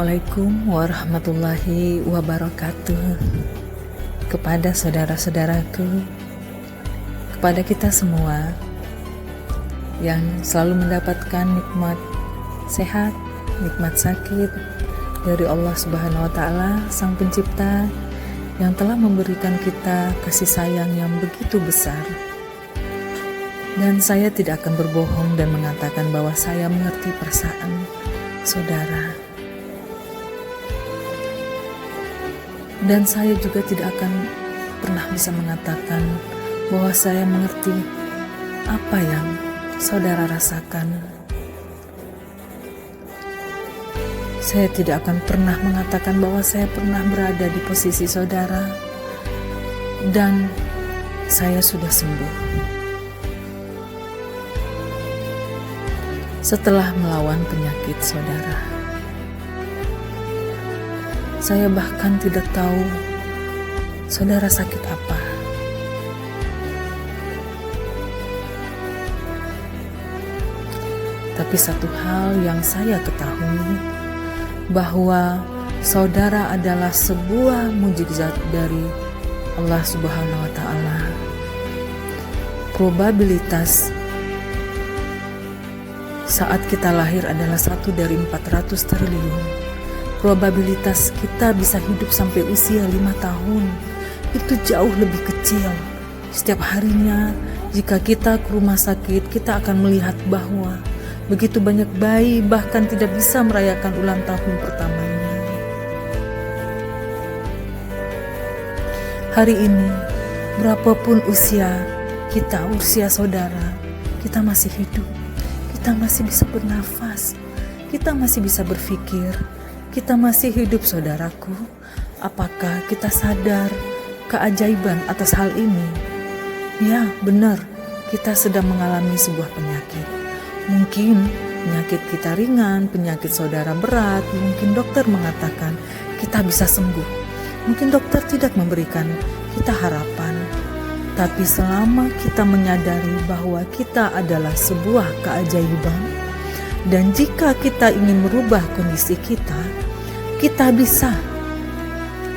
Assalamualaikum warahmatullahi wabarakatuh. Kepada saudara-saudaraku, kepada kita semua yang selalu mendapatkan nikmat sehat, nikmat sakit dari Allah Subhanahu wa Ta'ala, Sang Pencipta yang telah memberikan kita kasih sayang yang begitu besar. Dan saya tidak akan berbohong dan mengatakan bahwa saya mengerti perasaan saudara. Dan saya juga tidak akan pernah bisa mengatakan bahwa saya mengerti apa yang saudara rasakan. Saya tidak akan pernah mengatakan bahwa saya pernah berada di posisi saudara dan saya sudah sembuh. Setelah melawan penyakit saudara, saya bahkan tidak tahu saudara sakit apa. Tapi satu hal yang saya ketahui, bahwa saudara adalah sebuah mukjizat dari Allah Subhanahu wa Ta'ala. Probabilitas saat kita lahir adalah 1 dari 400 triliun. Probabilitas kita bisa hidup sampai usia 5 tahun itu jauh lebih kecil. Setiap harinya jika kita ke rumah sakit, kita akan melihat bahwa begitu banyak bayi bahkan tidak bisa merayakan ulang tahun pertamanya. Hari ini berapapun usia kita, usia saudara, kita masih hidup, kita masih bisa bernafas, kita masih bisa berpikir, kita masih hidup saudaraku. Apakah kita sadar keajaiban atas hal ini? Ya, benar, kita sedang mengalami sebuah penyakit. Mungkin penyakit kita ringan, penyakit saudara berat. Mungkin dokter mengatakan kita bisa sembuh. Mungkin dokter tidak memberikan kita harapan. Tapi selama kita menyadari bahwa kita adalah sebuah keajaiban, dan jika kita ingin merubah kondisi kita bisa.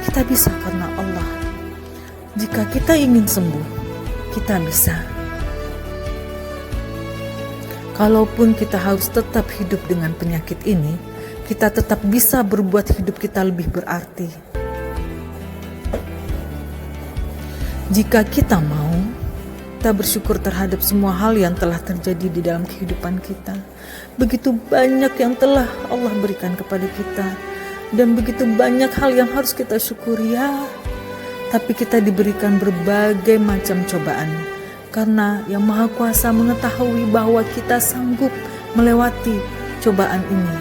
Kita bisa karena Allah. Jika kita ingin sembuh, kita bisa. Kalaupun kita harus tetap hidup dengan penyakit ini, kita tetap bisa berbuat hidup kita lebih berarti. Jika kita mau, kita bersyukur terhadap semua hal yang telah terjadi di dalam kehidupan kita. Begitu banyak yang telah Allah berikan kepada kita, dan begitu banyak hal yang harus kita syukuri, ya. Tapi kita diberikan berbagai macam cobaan, karena Yang Maha Kuasa mengetahui bahwa kita sanggup melewati cobaan ini,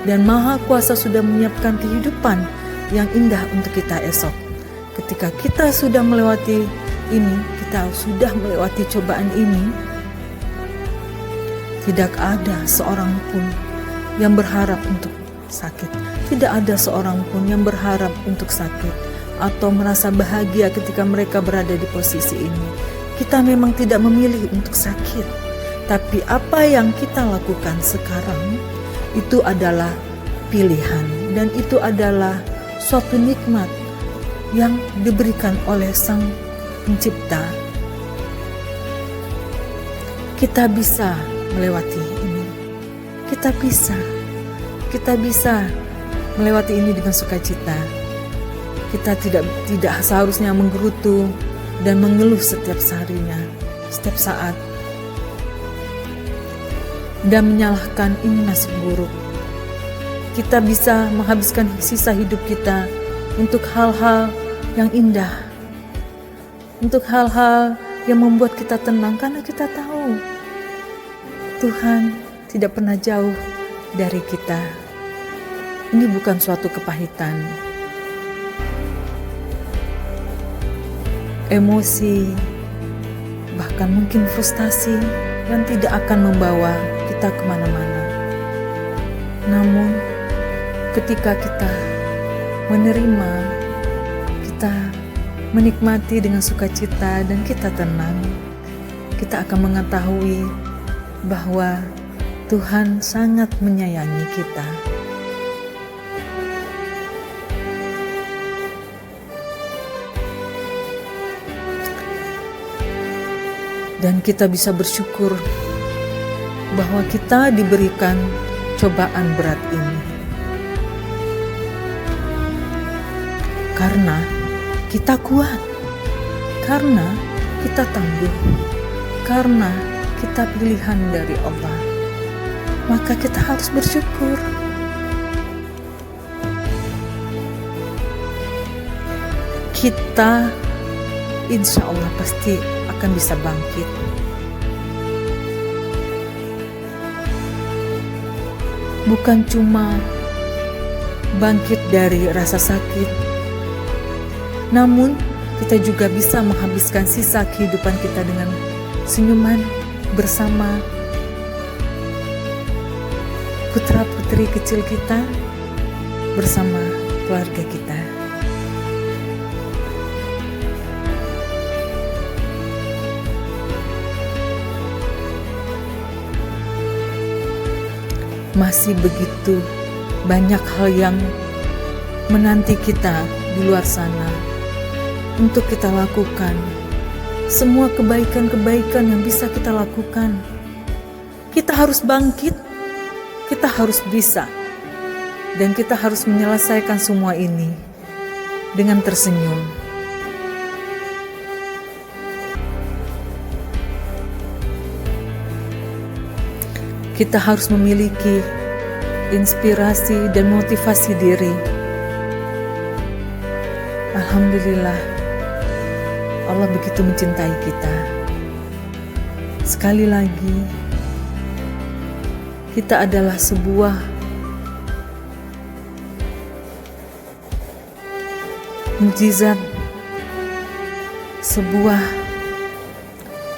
dan Maha Kuasa sudah menyiapkan kehidupan yang indah untuk kita esok. Ketika kita sudah melewati ini, kita sudah melewati cobaan ini, tidak ada seorang pun yang berharap untuk sakit. Tidak ada seorang pun yang berharap untuk sakit atau merasa bahagia ketika mereka berada di posisi ini. Kita memang tidak memilih untuk sakit, tapi apa yang kita lakukan sekarang itu adalah pilihan, dan itu adalah suatu nikmat yang diberikan oleh Sang Pencipta. Kita bisa melewati ini. Kita bisa melewati ini dengan sukacita. Kita tidak seharusnya menggerutu dan mengeluh setiap harinya, setiap saat, dan menyalahkan ini nasib buruk. Kita bisa menghabiskan sisa hidup kita untuk hal-hal yang indah, untuk hal-hal yang membuat kita tenang, karena kita tahu Tuhan tidak pernah jauh dari kita. Ini bukan suatu kepahitan. Emosi, bahkan mungkin frustasi yang tidak akan membawa kita kemana-mana. Namun, ketika kita menerima, kita menikmati dengan sukacita dan kita tenang, kita akan mengetahui bahwa Tuhan sangat menyayangi kita. Dan kita bisa bersyukur bahwa kita diberikan cobaan berat ini. Karena kita kuat, karena kita tangguh, karena kita pilihan dari Allah. Maka kita harus bersyukur. Kita insya Allah pasti akan bisa bangkit. Bukan cuma bangkit dari rasa sakit, namun kita juga bisa menghabiskan sisa kehidupan kita dengan senyuman bersama putra-putri kecil kita, bersama keluarga kita. Masih begitu banyak hal yang menanti kita di luar sana untuk kita lakukan. Semua kebaikan-kebaikan yang bisa kita lakukan, kita harus bangkit, kita harus bisa, dan kita harus menyelesaikan semua ini dengan tersenyum. Kita harus memiliki inspirasi dan motivasi diri. Alhamdulillah, Allah begitu mencintai kita. Sekali lagi, kita adalah sebuah mukjizat,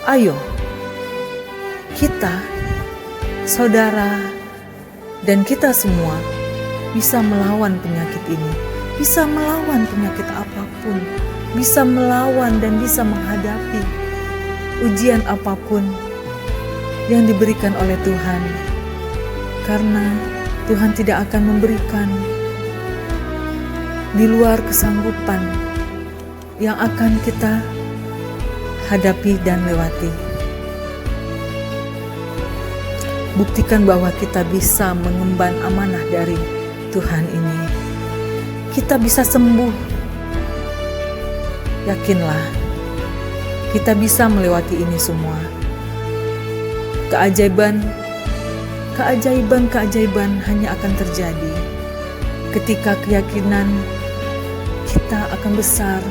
ayo kita, saudara, dan kita semua bisa melawan penyakit ini, bisa melawan penyakit apapun, bisa melawan dan bisa menghadapi ujian apapun yang diberikan oleh Tuhan, karena Tuhan tidak akan memberikan di luar kesanggupan yang akan kita hadapi dan lewati. Buktikan bahwa kita bisa mengemban amanah dari Tuhan ini. Kita bisa sembuh. Yakinlah, kita bisa melewati ini semua. Keajaiban hanya akan terjadi ketika keyakinan kita akan besar,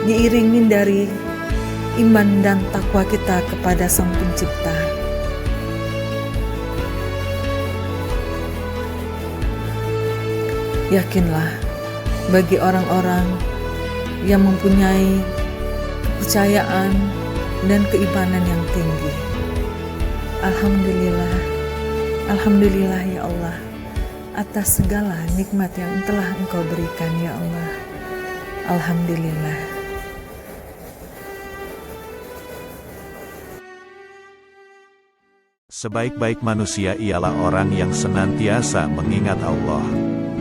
diiringi dari iman dan takwa kita kepada Sang Pencipta. Yakinlah, bagi orang-orang yang mempunyai kepercayaan dan keimanan yang tinggi. Alhamdulillah ya Allah, atas segala nikmat yang telah Engkau berikan ya Allah. Alhamdulillah. Sebaik-baik manusia ialah orang yang senantiasa mengingat Allah.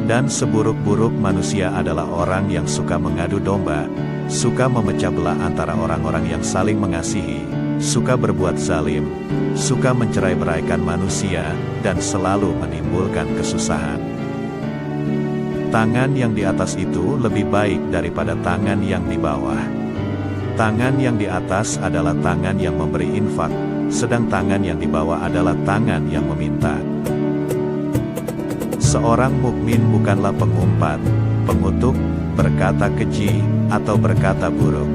Dan seburuk-buruk manusia adalah orang yang suka mengadu domba, suka memecah belah antara orang-orang yang saling mengasihi, suka berbuat zalim, suka mencerai-beraikan manusia, dan selalu menimbulkan kesusahan. Tangan yang di atas itu lebih baik daripada tangan yang di bawah. Tangan yang di atas adalah tangan yang memberi infak, sedang tangan yang di bawah adalah tangan yang meminta. Seorang mukmin bukanlah pengumpat, pengutuk, berkata keji, atau berkata buruk.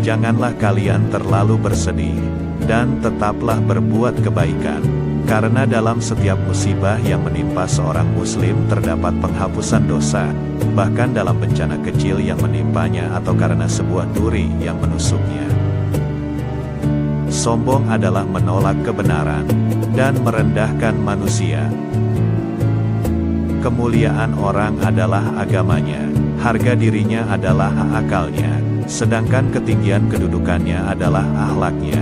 Janganlah kalian terlalu bersedih, dan tetaplah berbuat kebaikan, karena dalam setiap musibah yang menimpa seorang muslim terdapat penghapusan dosa, bahkan dalam bencana kecil yang menimpanya atau karena sebuah duri yang menusuknya. Sombong adalah menolak kebenaran, dan merendahkan manusia. Kemuliaan orang adalah agamanya, harga dirinya adalah akalnya, sedangkan ketinggian kedudukannya adalah akhlaknya.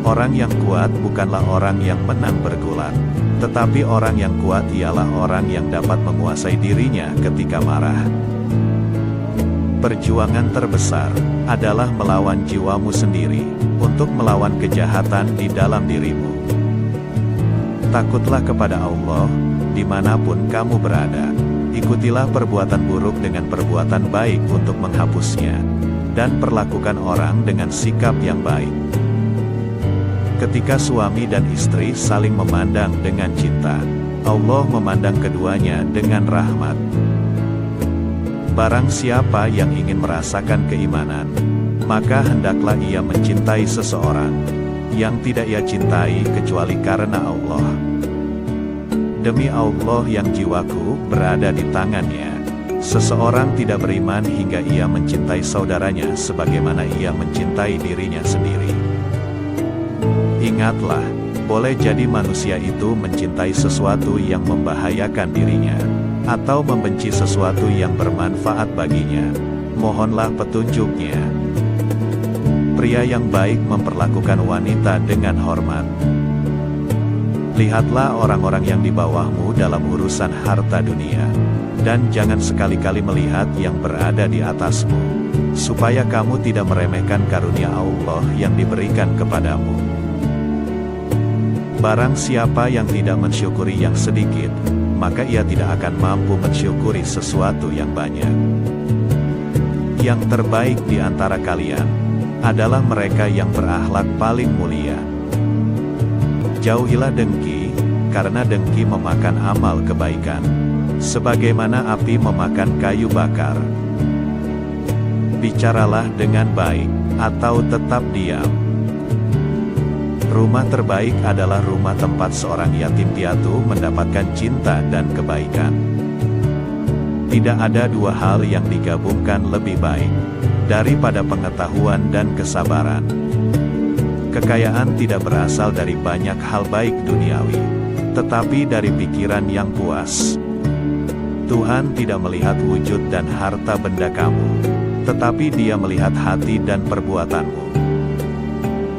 Orang yang kuat bukanlah orang yang menang bergulat, tetapi orang yang kuat ialah orang yang dapat menguasai dirinya ketika marah. Perjuangan terbesar adalah melawan jiwamu sendiri, untuk melawan kejahatan di dalam dirimu. Takutlah kepada Allah, dimanapun kamu berada. Ikutilah perbuatan buruk dengan perbuatan baik untuk menghapusnya, dan perlakukan orang dengan sikap yang baik. Ketika suami dan istri saling memandang dengan cinta, Allah memandang keduanya dengan rahmat. Barang siapa yang ingin merasakan keimanan, maka hendaklah ia mencintai seseorang yang tidak ia cintai kecuali karena Allah. Demi Allah yang jiwaku berada di tangannya, seseorang tidak beriman hingga ia mencintai saudaranya sebagaimana ia mencintai dirinya sendiri. Ingatlah, boleh jadi manusia itu mencintai sesuatu yang membahayakan dirinya, atau membenci sesuatu yang bermanfaat baginya. Mohonlah petunjuknya. Pria yang baik memperlakukan wanita dengan hormat. Lihatlah orang-orang yang di bawahmu dalam urusan harta dunia, dan jangan sekali-kali melihat yang berada di atasmu, supaya kamu tidak meremehkan karunia Allah yang diberikan kepadamu. Barang siapa yang tidak mensyukuri yang sedikit, maka ia tidak akan mampu mensyukuri sesuatu yang banyak. Yang terbaik di antara kalian adalah mereka yang berakhlak paling mulia. Jauhilah dengki, karena dengki memakan amal kebaikan, sebagaimana api memakan kayu bakar. Bicaralah dengan baik, atau tetap diam. Rumah terbaik adalah rumah tempat seorang yatim piatu mendapatkan cinta dan kebaikan. Tidak ada dua hal yang digabungkan lebih baik daripada pengetahuan dan kesabaran. Kekayaan tidak berasal dari banyak hal baik duniawi, tetapi dari pikiran yang puas. Tuhan tidak melihat wujud dan harta benda kamu, tetapi Dia melihat hati dan perbuatanmu.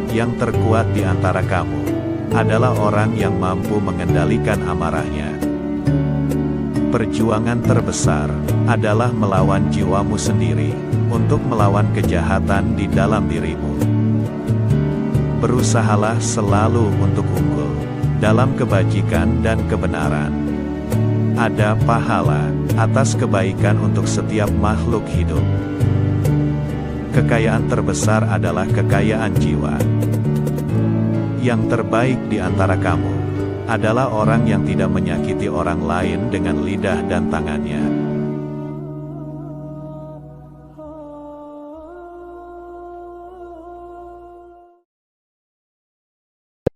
Yang terkuat di antara kamu adalah orang yang mampu mengendalikan amarahnya. Perjuangan terbesar adalah melawan jiwamu sendiri, untuk melawan kejahatan di dalam dirimu. Berusahalah selalu untuk unggul dalam kebajikan dan kebenaran. Ada pahala atas kebaikan untuk setiap makhluk hidup. Kekayaan terbesar adalah kekayaan jiwa. Yang terbaik di antara kamu adalah orang yang tidak menyakiti orang lain dengan lidah dan tangannya.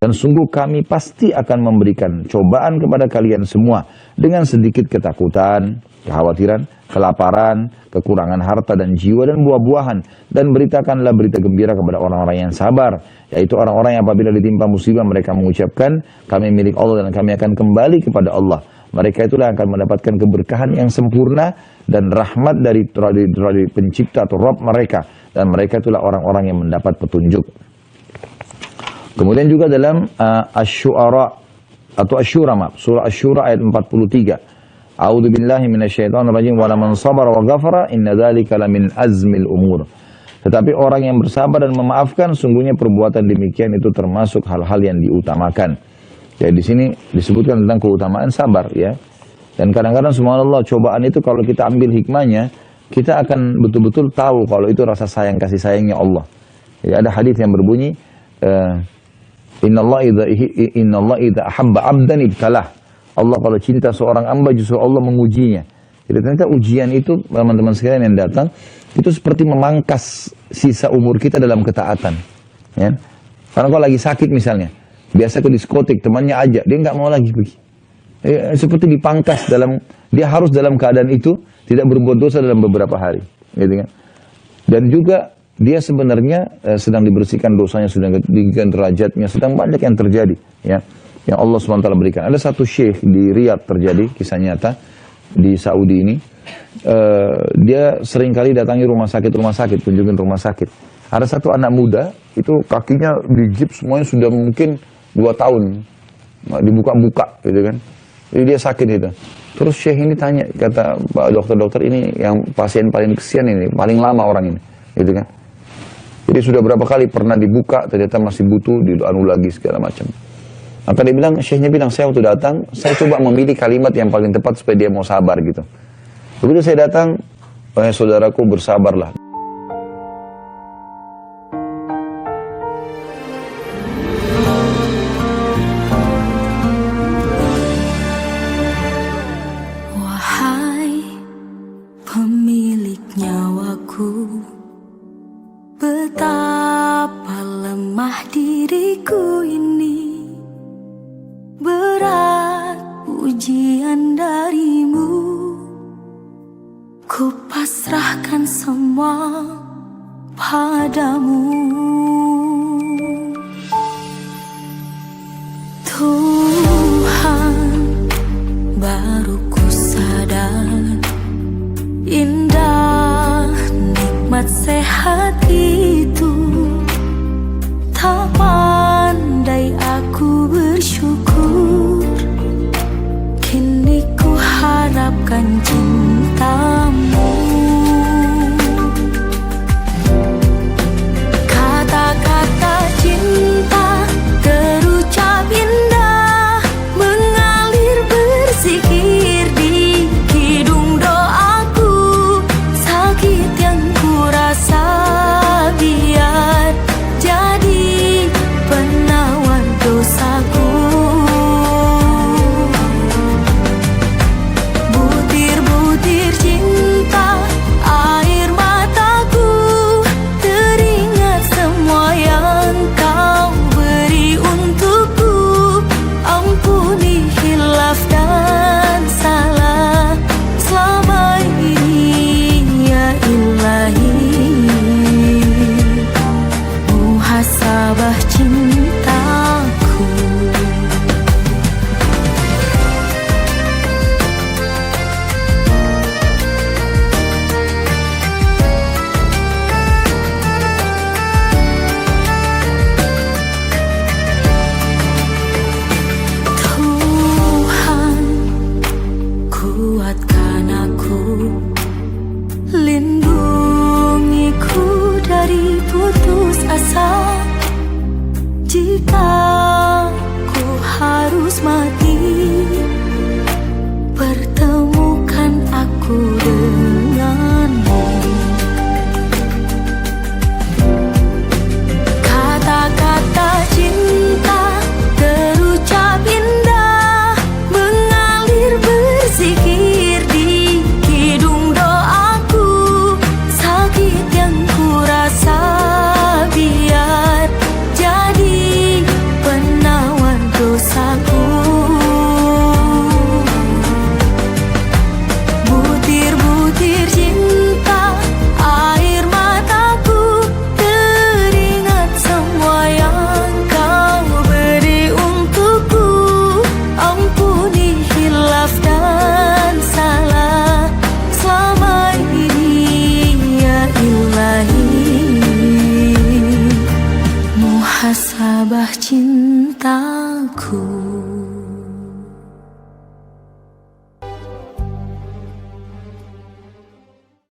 Dan sungguh kami pasti akan memberikan cobaan kepada kalian semua dengan sedikit ketakutan, kekhawatiran, kelaparan, kekurangan harta dan jiwa dan buah-buahan. Dan beritakanlah berita gembira kepada orang-orang yang sabar, yaitu orang-orang yang apabila ditimpa musibah mereka mengucapkan, kami milik Allah dan kami akan kembali kepada Allah. Mereka itulah yang akan mendapatkan keberkahan yang sempurna dan rahmat dari pencipta atau Rabb mereka. Dan mereka itulah orang-orang yang mendapat petunjuk. Kemudian juga dalam Asy-Syu'ara atau Asy-Syura, surah Asy-Syura ayat 43. A'udzu billahi minasyaitonir rajim wa man sabara wa ghafara inna dzalika lamin azmil umur. Tetapi orang yang bersabar dan memaafkan, sungguhnya perbuatan demikian itu termasuk hal-hal yang diutamakan. Jadi di sini disebutkan tentang keutamaan sabar, ya. Dan kadang-kadang subhanallah, cobaan itu kalau kita ambil hikmahnya, kita akan betul-betul tahu kalau itu rasa sayang, kasih sayangnya Allah. Jadi ada hadis yang berbunyi, Inna Allah idza ahabba 'abdan ibtalah. Allah kalau cinta seorang hamba justru Allah mengujinya. Jadi ternyata ujian itu, teman-teman sekalian yang datang, itu seperti memangkas sisa umur kita dalam ketaatan. Ya. Karena kalau lagi sakit misalnya, biasa ke diskotik, temannya ajak, dia nggak mau lagi pergi. Seperti dipangkas dia harus dalam keadaan itu tidak berbuat dosa dalam beberapa hari. Gitu kan. Dan juga dia sebenarnya sedang dibersihkan dosanya, sedang ditinggikan derajatnya, sedang banyak yang terjadi, ya, yang Allah SWT berikan. Ada satu syekh di Riyadh terjadi, kisah nyata, di Saudi ini, dia seringkali datangi rumah sakit, kunjungin rumah sakit. Ada satu anak muda, itu kakinya digips semuanya sudah mungkin 2 tahun, dibuka-buka, gitu kan. Jadi dia sakit itu. Terus Syekh ini tanya, kata dokter-dokter ini yang pasien paling kesian ini, paling lama orang ini, gitu kan. Jadi sudah berapa kali pernah dibuka, ternyata masih butuh, dianu lagi segala macam. Maka dia bilang, Syekhnya bilang, saya waktu datang, saya coba memilih kalimat yang paling tepat supaya dia mau sabar gitu. Begitu saya datang, wahai saudaraku bersabarlah. Pemilik nyawaku, betapa lemah diriku ini, berat ujian darimu, ku pasrahkan semua padamu. Tuhan, baru ku sadar indah nikmat sehat itu, tak pandai aku bersyukur. Kini ku harapkan cintamu. Kata-kata cinta terucap indah, mengalir berzikir di hidung doaku. Sakit yang ku rasa biar jadi penawar dosaku. Butir-butir cinta, air mataku, teringat semua yang kau beri untukku. Ampuni hilaf dan salah selama ini, ya Ilahi. Muhasabah cintaku. Tuhan, kuatkan aku, lindungiku dari putus asa. Jika ku harus mati, pertemukan aku denganmu. Kata-kata cinta terucap indah, mengalir berzikir di hidung doaku. Sakit yang ku rasa biar jadi penawar dosaku. Butir-butir cinta, air mataku, teringat semua yang kau beri untukku. Ampuni hilaf dan salah selama ini, ya Ilahi. Muhasabah cintaku.